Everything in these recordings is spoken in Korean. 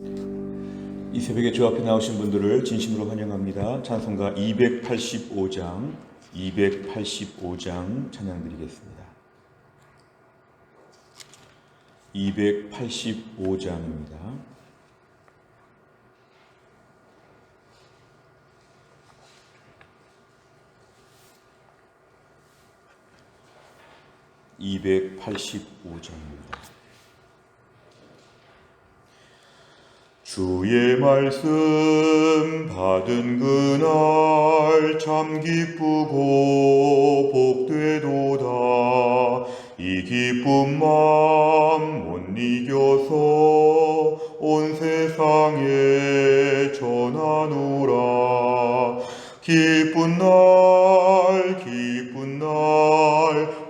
이 새벽에 주 앞에 나오신 분들을 진심으로 환영합니다. 찬송가 285장 찬양 드리겠습니다. 285장입니다. 주의 말씀 받은 그날 참 기쁘고 복되도다. 이 기쁜 마음 못 이겨서 온 세상에 전하노라. 기쁜 날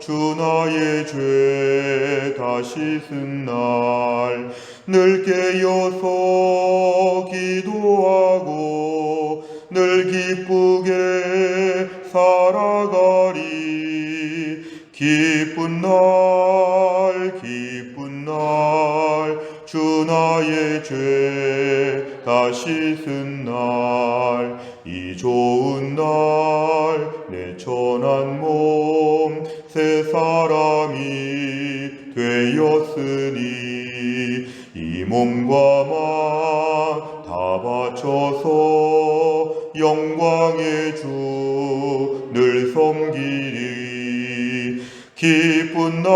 주 나의 죄 다 씻은 날 늘 깨어서 기도하고 늘 기쁘게 살아가리. 기쁜 날 주 나의 죄 다 씻은 날 이 좋은 날 내 천한 몸 새 사람이 되었으니 이 몸과 맘 다 바쳐서 영광의 주 늘 섬기리. 기쁜 날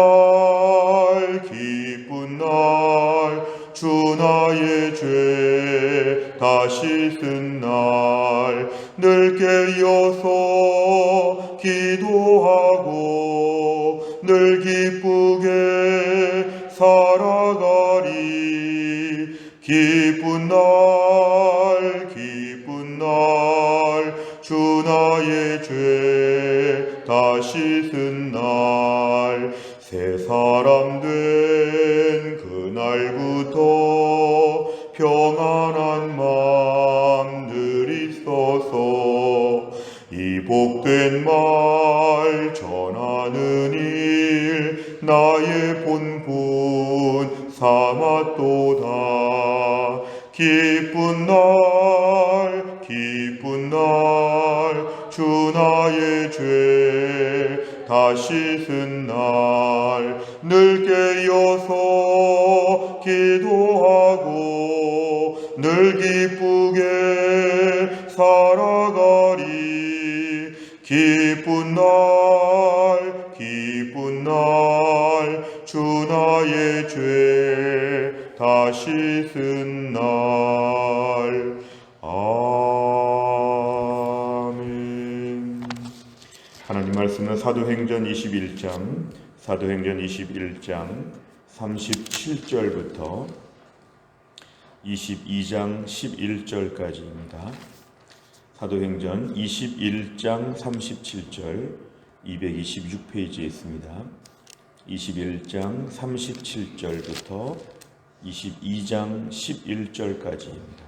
주 나의 죄 다 씻은 날 늘 깨어서 기도하고 늘 기쁘게 살아가리. 기쁜 날 주 나의 죄 다 씻은 날 새 사람 된 그날부터 평안한 마음 늘 있어서 이 복된 말 전하는 일 나의 본분 삼았도다. 기쁜 날 주 나의 죄 다 씻은 날 늘 깨어서 기도하고 늘 기쁘게 살아가리. 기쁜 날 주 나의 죄 다 씻은 날. 아멘. 하나님 말씀은 사도행전 21장 37절부터 22장 11절까지입니다. 사도행전 21장 37절 226페이지에 있습니다. 21장 37절부터 22장 11절까지입니다.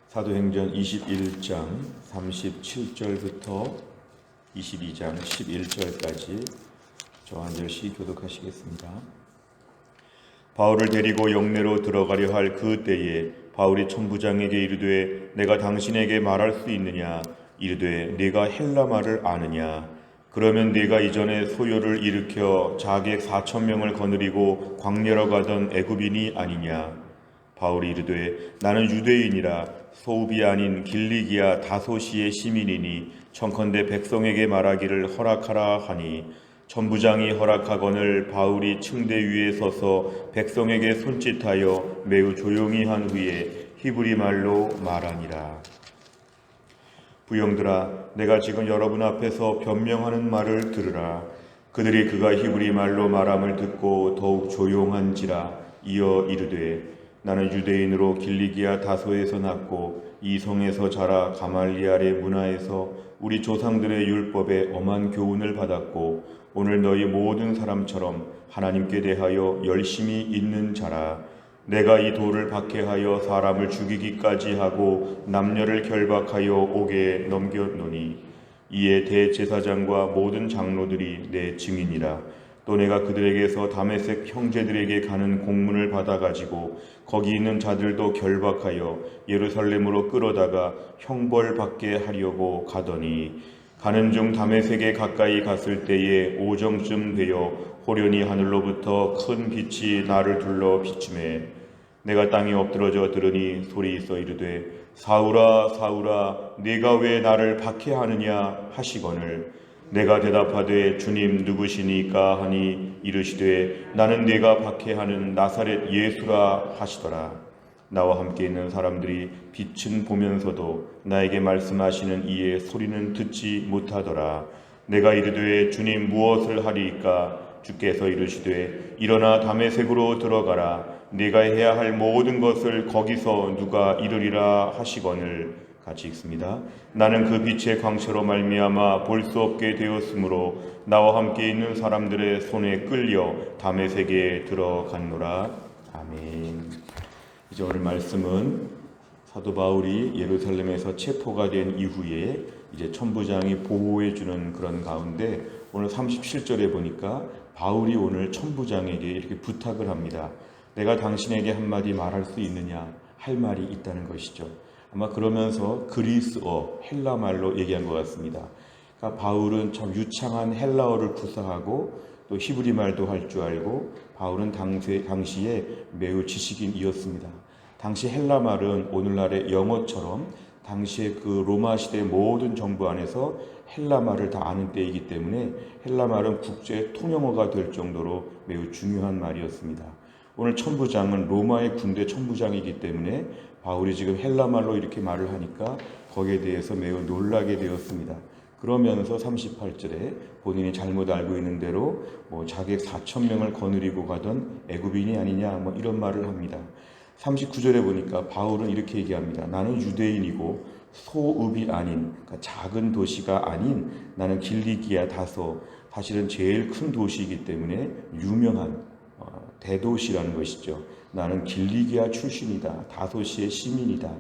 사도행전 21장 37절부터 22장 11절까지 저 한 절씩 교독하시겠습니다. 바울을 데리고 영내로 들어가려 할 그 때에 바울이 천부장에게 이르되 내가 당신에게 말할 수 있느냐? 이르되 네가 헬라 말을 아느냐? 그러면 네가 이전에 소요를 일으켜 자객 4,000명을 거느리고 광야로 가던 애굽인이 아니냐? 바울이 이르되 나는 유대인이라 소읍이 아닌 길리기아 다소시의 시민이니 청컨대 백성에게 말하기를 허락하라 하니 천부장이 허락하거늘 바울이 층대 위에 서서 백성에게 손짓하여 매우 조용히 한 후에 히브리 말로 말하니라. 부형들아, 내가 지금 여러분 앞에서 변명하는 말을 들으라. 그들이 그가 히브리 말로 말함을 듣고 더욱 조용한지라. 이어 이르되 나는 유대인으로 길리기아 다소에서 났고 이 성에서 자라 가말리알의 문화에서 우리 조상들의 율법에 엄한 교훈을 받았고 오늘 너희 모든 사람처럼 하나님께 대하여 열심히 있는 자라. 내가 이 돌을 박해하여 사람을 죽이기까지 하고 남녀를 결박하여 옥에 넘겼노니 이에 대제사장과 모든 장로들이 내 증인이라. 또 내가 그들에게서 다메섹 형제들에게 가는 공문을 받아가지고 거기 있는 자들도 결박하여 예루살렘으로 끌어다가 형벌받게 하려고 가더니 가는 중 다메섹에 가까이 갔을 때에 오정쯤 되어 호련히 하늘로부터 큰 빛이 나를 둘러 비추매 내가 땅에 엎드러져 들으니 소리 있어 이르되 사울아 사울아 네가 왜 나를 박해하느냐 하시거늘 내가 대답하되 주님 누구시니까 하니 이르시되 나는 네가 박해하는 나사렛 예수라 하시더라. 나와 함께 있는 사람들이 빛은 보면서도 나에게 말씀하시는 이의 소리는 듣지 못하더라. 내가 이르되 주님 무엇을 하리이까 주께서 이르시되 일어나 다메섹으로 들어가라. 네가 해야 할 모든 것을 거기서 누가 이르리라 하시거늘 같이 읽습니다. 나는 그 빛의 광채로 말미암아 볼 수 없게 되었으므로 나와 함께 있는 사람들의 손에 끌려 다메섹에 들어갔노라. 아멘. 이제 오늘 말씀은 사도 바울이 예루살렘에서 체포가 된 이후에 이제 천부장이 보호해 주는 그런 가운데 오늘 37절에 보니까 바울이 오늘 천부장에게 이렇게 부탁을 합니다. 내가 당신에게 한마디 말할 수 있느냐 할 말이 있다는 것이죠. 아마 그러면서 그리스어 헬라말로 얘기한 것 같습니다. 그러니까 바울은 참 유창한 헬라어를 구사하고 또 히브리 말도 할 줄 알고 바울은 당시에 매우 지식인이었습니다. 당시 헬라 말은 오늘날의 영어처럼 당시에 그 로마 시대 모든 정부 안에서 헬라 말을 다 아는 때이기 때문에 헬라 말은 국제 통용어가 될 정도로 매우 중요한 말이었습니다. 오늘 천부장은 로마의 군대 천부장이기 때문에 바울이 지금 헬라 말로 이렇게 말을 하니까 거기에 대해서 매우 놀라게 되었습니다. 그러면서 38절에 본인이 잘못 알고 있는 대로 자객 4,000명을 거느리고 가던 애굽인이 아니냐 이런 말을 합니다. 39절에 보니까 바울은 이렇게 얘기합니다. 나는 유대인이고 소읍이 아닌 그러니까 작은 도시가 아닌 나는 길리기아 다소 사실은 제일 큰 도시이기 때문에 유명한 대도시라는 것이죠. 나는 길리기아 출신이다. 다소시의 시민이다.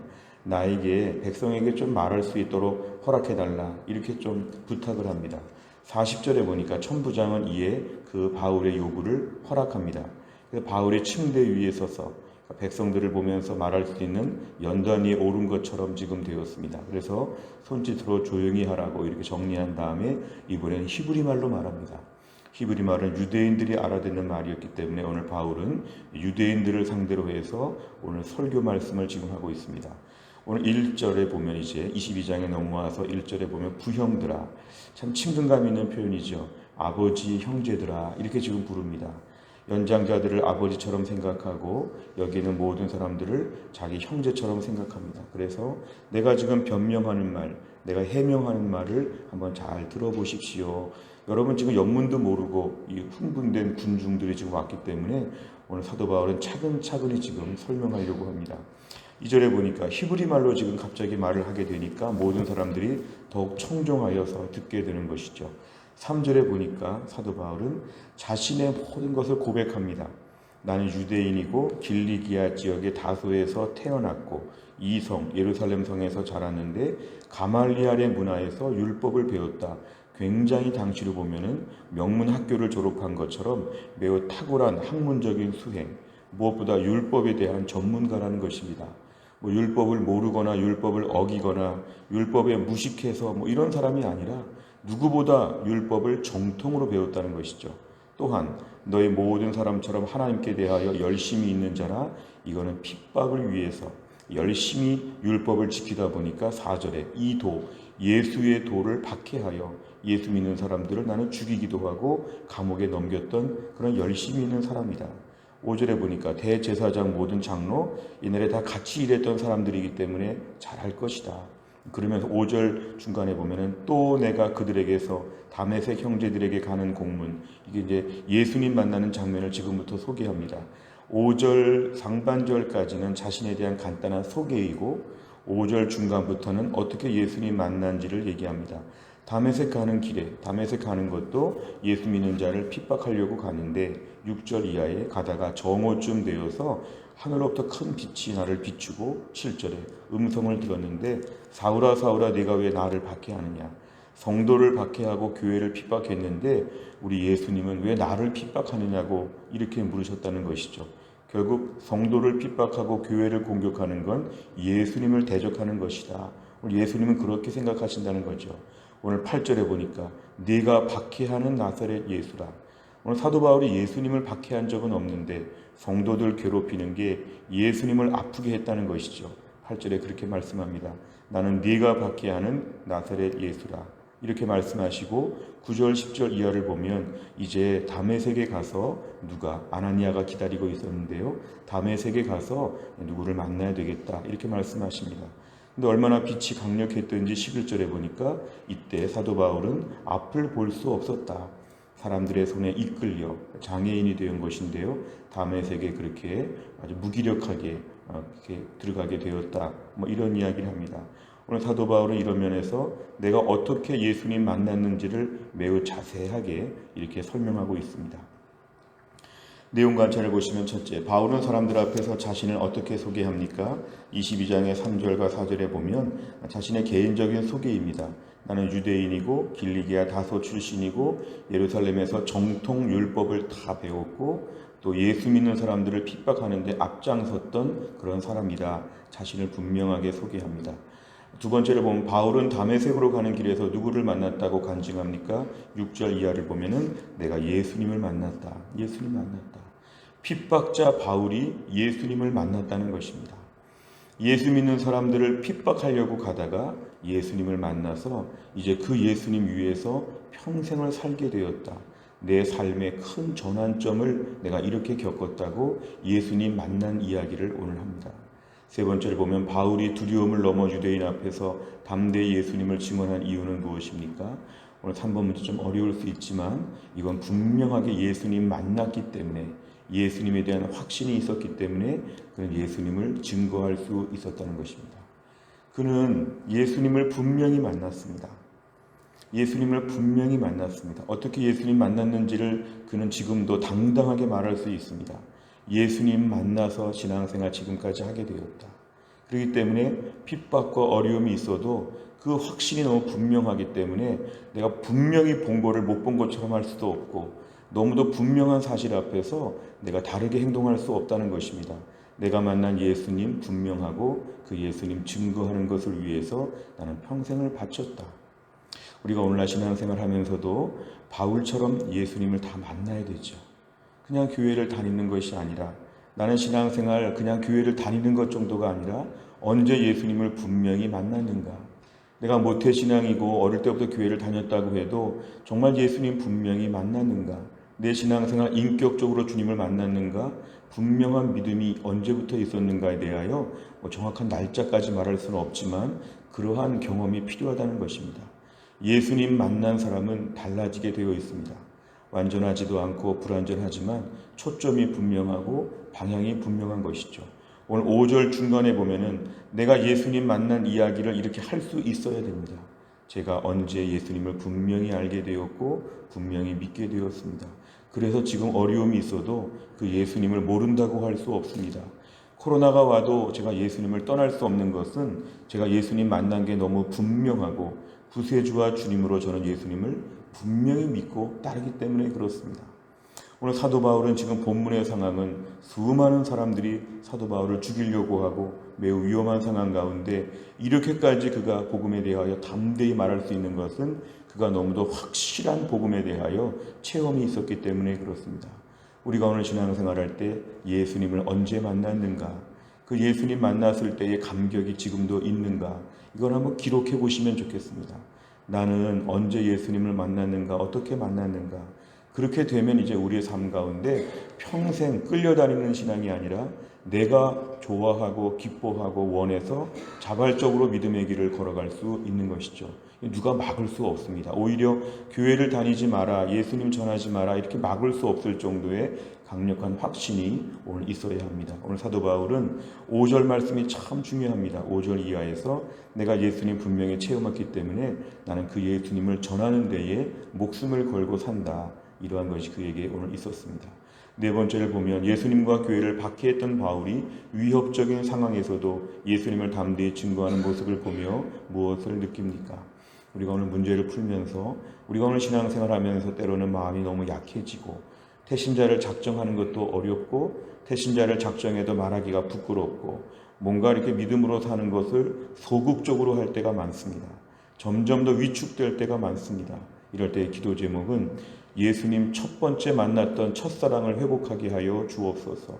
나에게 백성에게 좀 말할 수 있도록 허락해달라. 이렇게 좀 부탁을 합니다. 40절에 보니까 천부장은 이에 그 바울의 요구를 허락합니다. 그래서 바울이 침대 위에 서서 백성들을 보면서 말할 수 있는 연단 위에 오른 것처럼 지금 되었습니다. 그래서 손짓으로 조용히 하라고 이렇게 정리한 다음에 이번엔 히브리 말로 말합니다. 히브리 말은 유대인들이 알아듣는 말이었기 때문에 오늘 바울은 유대인들을 상대로 해서 오늘 설교 말씀을 지금 하고 있습니다. 오늘 1절에 보면 이제 22장에 넘어와서 1절에 보면 부형들아, 참 친근감 있는 표현이죠. 아버지 형제들아 이렇게 지금 부릅니다. 연장자들을 아버지처럼 생각하고 여기는 모든 사람들을 자기 형제처럼 생각합니다. 그래서 내가 지금 변명하는 말, 내가 해명하는 말을 한번 잘 들어보십시오. 여러분 지금 영문도 모르고 이 흥분된 군중들이 지금 왔기 때문에 오늘 사도 바울은 차근차근히 지금 설명하려고 합니다. 2절에 보니까 히브리 말로 지금 갑자기 말을 하게 되니까 모든 사람들이 더욱 청종하여서 듣게 되는 것이죠. 3절에 보니까 사도 바울은 자신의 모든 것을 고백합니다. 나는 유대인이고 길리기아 지역의 다소에서 태어났고 이 성 예루살렘 성에서 자랐는데 가말리알의 문화에서 율법을 배웠다. 굉장히 당시로 보면은 명문 학교를 졸업한 것처럼 매우 탁월한 학문적인 수행, 무엇보다 율법에 대한 전문가라는 것입니다. 율법을 모르거나 율법을 어기거나 율법에 무식해서 이런 사람이 아니라 누구보다 율법을 정통으로 배웠다는 것이죠. 또한 너희 모든 사람처럼 하나님께 대하여 열심히 있는 자라. 이거는 핍박을 위해서 열심히 율법을 지키다 보니까 4절에 이 도, 예수의 도를 박해하여 예수 믿는 사람들을 나는 죽이기도 하고 감옥에 넘겼던 그런 열심히 있는 사람이다. 5절에 보니까 대제사장 모든 장로 이날에 다 같이 일했던 사람들이기 때문에 잘할 것이다. 그러면서 5절 중간에 보면은 또 내가 그들에게서 다메섹 형제들에게 가는 공문, 이게 이제 예수님 만나는 장면을 지금부터 소개합니다. 5절 상반절까지는 자신에 대한 간단한 소개이고 5절 중간부터는 어떻게 예수님 만난지를 얘기합니다. 다메섹 가는 길에, 다메섹 가는 것도 예수 믿는 자를 핍박하려고 가는데 6절 이하에 가다가 정오쯤 되어서 하늘로부터 큰 빛이 나를 비추고 7절에 음성을 들었는데 사울아 사울아 네가 왜 나를 박해하느냐. 성도를 박해하고 교회를 핍박했는데 우리 예수님은 왜 나를 핍박하느냐고 이렇게 물으셨다는 것이죠. 결국 성도를 핍박하고 교회를 공격하는 건 예수님을 대적하는 것이다. 우리 예수님은 그렇게 생각하신다는 거죠. 오늘 8절에 보니까 네가 박해하는 나사렛 예수라. 오늘 사도 바울이 예수님을 박해한 적은 없는데 성도들 괴롭히는 게 예수님을 아프게 했다는 것이죠. 8절에 그렇게 말씀합니다. 나는 네가 박해하는 나사렛 예수라. 이렇게 말씀하시고 9절 10절 이하를 보면 이제 다메섹에 가서 아나니아가 기다리고 있었는데요. 다메섹에 가서 누구를 만나야 되겠다 이렇게 말씀하십니다. 근데 얼마나 빛이 강력했던지 11절에 보니까 이때 사도 바울은 앞을 볼 수 없었다. 사람들의 손에 이끌려 장애인이 된 것인데요. 다메섹에 그렇게 아주 무기력하게 이렇게 들어가게 되었다. 이런 이야기를 합니다. 오늘 사도 바울은 이런 면에서 내가 어떻게 예수님 만났는지를 매우 자세하게 이렇게 설명하고 있습니다. 내용 관찰을 보시면 첫째, 바울은 사람들 앞에서 자신을 어떻게 소개합니까? 22장의 3절과 4절에 보면 자신의 개인적인 소개입니다. 나는 유대인이고 길리기아 다소 출신이고 예루살렘에서 정통 율법을 다 배웠고 또 예수 믿는 사람들을 핍박하는데 앞장섰던 그런 사람이다. 자신을 분명하게 소개합니다. 두 번째로 보면 바울은 다메섹으로 가는 길에서 누구를 만났다고 간증합니까? 6절 이하를 보면은 내가 예수님을 만났다. 예수님 만났다. 핍박자 바울이 예수님을 만났다는 것입니다. 예수 믿는 사람들을 핍박하려고 가다가 예수님을 만나서 이제 그 예수님 위에서 평생을 살게 되었다. 내 삶의 큰 전환점을 내가 이렇게 겪었다고 예수님 만난 이야기를 오늘 합니다. 세 번째를 보면 바울이 두려움을 넘어 유대인 앞에서 담대히 예수님을 증언한 이유는 무엇입니까? 오늘 3번 문제 좀 어려울 수 있지만 이건 분명하게 예수님 만났기 때문에 예수님에 대한 확신이 있었기 때문에 그는 예수님을 증거할 수 있었다는 것입니다. 그는 예수님을 분명히 만났습니다. 예수님을 분명히 만났습니다. 어떻게 예수님 만났는지를 그는 지금도 당당하게 말할 수 있습니다. 예수님 만나서 신앙생활 지금까지 하게 되었다. 그렇기 때문에 핍박과 어려움이 있어도 그 확신이 너무 분명하기 때문에 내가 분명히 본 거를 못 본 것처럼 할 수도 없고 너무도 분명한 사실 앞에서 내가 다르게 행동할 수 없다는 것입니다. 내가 만난 예수님 분명하고 그 예수님 증거하는 것을 위해서 나는 평생을 바쳤다. 우리가 오늘날 신앙생활 하면서도 바울처럼 예수님을 다 만나야 되죠. 그냥 교회를 다니는 것이 아니라 나는 신앙생활 그냥 교회를 다니는 것 정도가 아니라 언제 예수님을 분명히 만났는가. 내가 모태신앙이고 어릴 때부터 교회를 다녔다고 해도 정말 예수님 분명히 만났는가. 내 신앙생활 인격적으로 주님을 만났는가. 분명한 믿음이 언제부터 있었는가에 대하여 정확한 날짜까지 말할 수는 없지만 그러한 경험이 필요하다는 것입니다. 예수님 만난 사람은 달라지게 되어 있습니다. 완전하지도 않고 불완전하지만 초점이 분명하고 방향이 분명한 것이죠. 오늘 5절 중간에 보면은 내가 예수님 만난 이야기를 이렇게 할 수 있어야 됩니다. 제가 언제 예수님을 분명히 알게 되었고 분명히 믿게 되었습니다. 그래서 지금 어려움이 있어도 그 예수님을 모른다고 할 수 없습니다. 코로나가 와도 제가 예수님을 떠날 수 없는 것은 제가 예수님 만난 게 너무 분명하고 구세주와 주님으로 저는 예수님을 분명히 믿고 따르기 때문에 그렇습니다. 오늘 사도 바울은 지금 본문의 상황은 수많은 사람들이 사도 바울을 죽이려고 하고 매우 위험한 상황 가운데 이렇게까지 그가 복음에 대하여 담대히 말할 수 있는 것은 그가 너무도 확실한 복음에 대하여 체험이 있었기 때문에 그렇습니다. 우리가 오늘 신앙생활할 때 예수님을 언제 만났는가, 그 예수님 만났을 때의 감격이 지금도 있는가, 이걸 한번 기록해 보시면 좋겠습니다. 나는 언제 예수님을 만났는가, 어떻게 만났는가. 그렇게 되면 이제 우리의 삶 가운데 평생 끌려다니는 신앙이 아니라 내가 좋아하고 기뻐하고 원해서 자발적으로 믿음의 길을 걸어갈 수 있는 것이죠. 누가 막을 수 없습니다. 오히려 교회를 다니지 마라, 예수님 전하지 마라 이렇게 막을 수 없을 정도의 강력한 확신이 오늘 있어야 합니다. 오늘 사도 바울은 5절 말씀이 참 중요합니다. 5절 이하에서 내가 예수님 분명히 체험했기 때문에 나는 그 예수님을 전하는 데에 목숨을 걸고 산다. 이러한 것이 그에게 오늘 있었습니다. 네 번째를 보면 예수님과 교회를 박해했던 바울이 위협적인 상황에서도 예수님을 담대히 증거하는 모습을 보며 무엇을 느낍니까? 우리가 오늘 문제를 풀면서, 우리가 오늘 신앙생활하면서 때로는 마음이 너무 약해지고 태신자를 작정하는 것도 어렵고 태신자를 작정해도 말하기가 부끄럽고 뭔가 이렇게 믿음으로 사는 것을 소극적으로 할 때가 많습니다. 점점 더 위축될 때가 많습니다. 이럴 때의 기도 제목은 예수님 첫 번째 만났던 첫사랑을 회복하게 하여 주옵소서.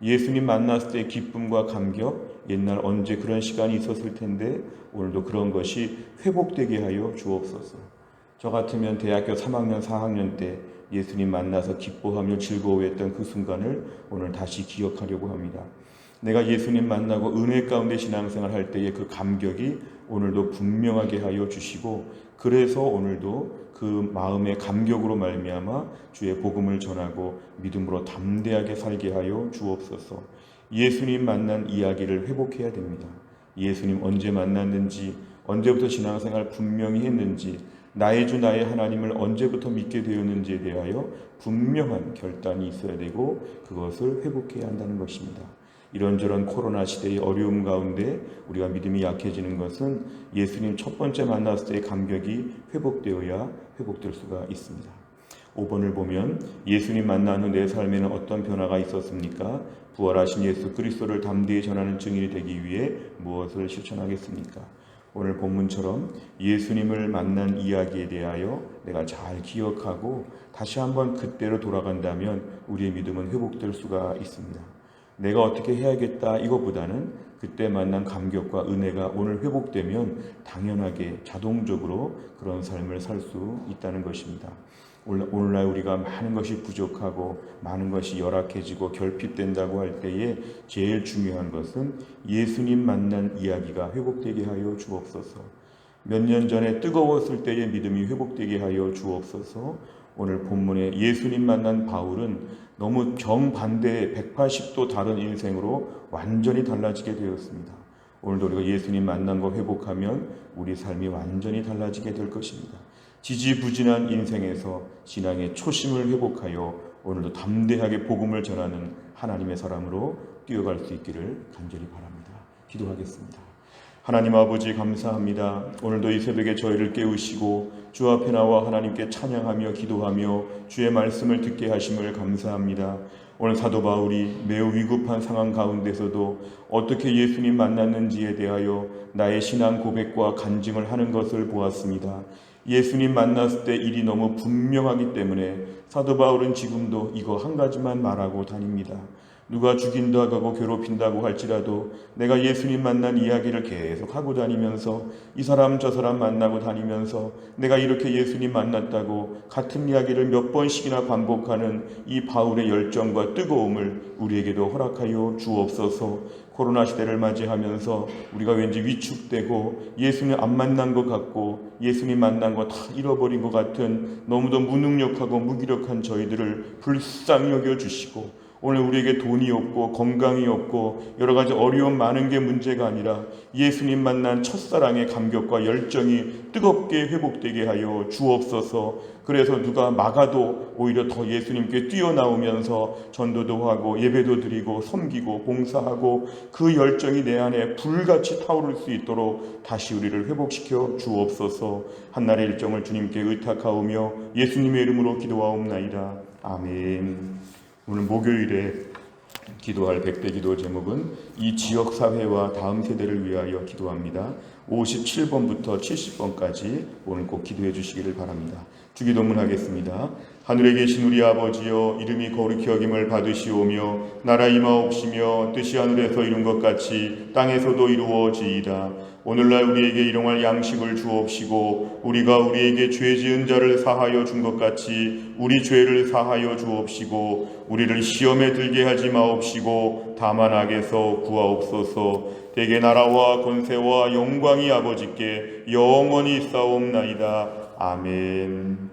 예수님 만났을 때의 기쁨과 감격, 옛날 언제 그런 시간이 있었을 텐데 오늘도 그런 것이 회복되게 하여 주옵소서. 저 같으면 대학교 3학년, 4학년 때 예수님 만나서 기뻐하며 즐거워했던 그 순간을 오늘 다시 기억하려고 합니다. 내가 예수님 만나고 은혜 가운데 신앙생활 할 때의 그 감격이 오늘도 분명하게 하여 주시고, 그래서 오늘도 그 마음의 감격으로 말미암아 주의 복음을 전하고 믿음으로 담대하게 살게 하여 주옵소서. 예수님 만난 이야기를 회복해야 됩니다. 예수님 언제 만났는지, 언제부터 신앙생활 분명히 했는지, 나의 주 나의 하나님을 언제부터 믿게 되었는지에 대하여 분명한 결단이 있어야 되고 그것을 회복해야 한다는 것입니다. 이런저런 코로나 시대의 어려움 가운데 우리가 믿음이 약해지는 것은 예수님 첫 번째 만났을 때의 감격이 회복되어야 회복될 수가 있습니다. 5번을 보면 예수님 만난 후 내 삶에는 어떤 변화가 있었습니까? 부활하신 예수 그리스도를 담대히 전하는 증인이 되기 위해 무엇을 실천하겠습니까? 오늘 본문처럼 예수님을 만난 이야기에 대하여 내가 잘 기억하고 다시 한번 그때로 돌아간다면 우리의 믿음은 회복될 수가 있습니다. 내가 어떻게 해야겠다 이것보다는 그때 만난 감격과 은혜가 오늘 회복되면 당연하게 자동적으로 그런 삶을 살 수 있다는 것입니다. 오늘날 우리가 많은 것이 부족하고 많은 것이 열악해지고 결핍된다고 할 때에 제일 중요한 것은 예수님 만난 이야기가 회복되게 하여 주옵소서. 몇 년 전에 뜨거웠을 때의 믿음이 회복되게 하여 주옵소서. 오늘 본문에 예수님 만난 바울은 너무 정반대의 180도 다른 인생으로 완전히 달라지게 되었습니다. 오늘도 우리가 예수님 만난 거 회복하면 우리 삶이 완전히 달라지게 될 것입니다. 지지부진한 인생에서 신앙의 초심을 회복하여 오늘도 담대하게 복음을 전하는 하나님의 사람으로 뛰어갈 수 있기를 간절히 바랍니다. 기도하겠습니다. 하나님 아버지 감사합니다. 오늘도 이 새벽에 저희를 깨우시고 주 앞에 나와 하나님께 찬양하며 기도하며 주의 말씀을 듣게 하심을 감사합니다. 오늘 사도 바울이 매우 위급한 상황 가운데서도 어떻게 예수님 만났는지에 대하여 나의 신앙 고백과 간증을 하는 것을 보았습니다. 예수님 만났을 때 일이 너무 분명하기 때문에 사도 바울은 지금도 이거 한 가지만 말하고 다닙니다. 누가 죽인다고 하고 괴롭힌다고 할지라도 내가 예수님 만난 이야기를 계속 하고 다니면서 이 사람 저 사람 만나고 다니면서 내가 이렇게 예수님 만났다고 같은 이야기를 몇 번씩이나 반복하는 이 바울의 열정과 뜨거움을 우리에게도 허락하여 주옵소서. 코로나 시대를 맞이하면서 우리가 왠지 위축되고 예수님 안 만난 것 같고 예수님 만난 거 다 잃어버린 것 같은 너무도 무능력하고 무기력한 저희들을 불쌍히 여겨주시고, 오늘 우리에게 돈이 없고 건강이 없고 여러 가지 어려움 많은 게 문제가 아니라 예수님 만난 첫사랑의 감격과 열정이 뜨겁게 회복되게 하여 주옵소서. 그래서 누가 막아도 오히려 더 예수님께 뛰어나오면서 전도도 하고 예배도 드리고 섬기고 봉사하고 그 열정이 내 안에 불같이 타오를 수 있도록 다시 우리를 회복시켜 주옵소서. 한날의 일정을 주님께 의탁하오며 예수님의 이름으로 기도하옵나이다. 아멘. 오늘 목요일에 기도할 백대기도 제목은 이 지역사회와 다음 세대를 위하여 기도합니다. 57번부터 70번까지 오늘 꼭 기도해 주시기를 바랍니다. 주기도문 하겠습니다. 하늘에 계신 우리 아버지여, 이름이 거룩히 여김을 받으시오며 나라 임하옵시며 뜻이 하늘에서 이룬 것 같이 땅에서도 이루어지이다. 오늘날 우리에게 일용할 양식을 주옵시고 우리가 우리에게 죄 지은 자를 사하여 준 것 같이 우리 죄를 사하여 주옵시고 우리를 시험에 들게 하지 마옵시고 다만 악에서 구하옵소서. 대개 나라와 권세와 영광이 아버지께 영원히 있사옵나이다. 아멘.